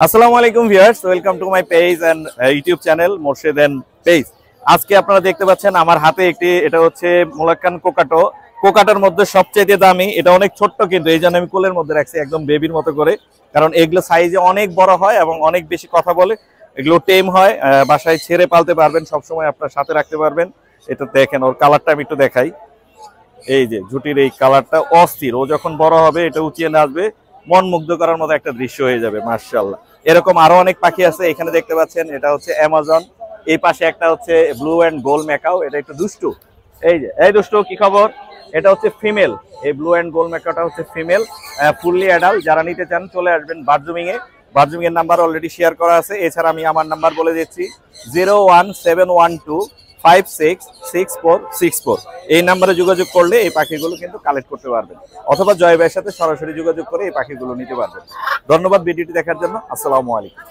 আসসালামু আলাইকুম viewers, welcome to my page and YouTube channel Morshed and page. আজকে আপনারা দেখতে পাচ্ছেন আমার হাতে এটা হচ্ছে মোলাক্কান কোকাটার মধ্যে সবচেয়ে দামি। এটা অনেক ছোট্ট, কিন্তু এই জন্য আমি কোলের মধ্যে রাখছি একদম বেবির মতো করে, কারণ এগুলো সাইজে অনেক বড় হয় এবং অনেক বেশি কথা বলে। এগুলো টেম হয়, বাসায় ছেড়ে পালতে পারবেন, সবসময় আপনার সাথে রাখতে পারবেন। এটা দেখেন, ওর কালারটা আমি একটু দেখাই। এই যে ঝুটির এই কালারটা অস্থির। ও যখন বড় হবে এটা উঁচিয়ে নাচবে, মন মুগ্ধ করার মতো একটা দৃশ্য হয়ে যাবে মাশাআল্লাহ। এরকম আরো অনেক পাখি আছে, এখানে দেখতে পাচ্ছেন এটা হচ্ছে অ্যামাজন। এই পাশে একটা হচ্ছে ব্লু অ্যান্ড গোল্ড ম্যাকাও, এটা একটু দুষ্টু। এই দুষ্টু, কি খবর? এটা হচ্ছে ফিমেল। এই ব্লু অ্যান্ড গোল্ড ম্যাকাওটা হচ্ছে ফিমেল, ফুললি অ্যাডাল্ট। যারা নিতে চান চলে আসবেন বার্জুমিং এর নাম্বার অলরেডি শেয়ার করা আছে। এছাড়া আমি আমার নাম্বার বলে দিচ্ছি 01712566464। এই নাম্বারে যোগাযোগ করলে এই পাখিগুলো কিন্তু কালেক্ট করতে পারবেন, অথবা জয় ভাইয়ের সাথে সরাসরি যোগাযোগ করে এই পাখিগুলো নিতে পারবেন। ধন্যবাদ ভিডিওটি দেখার জন্য। আসসালামু আলাইকুম।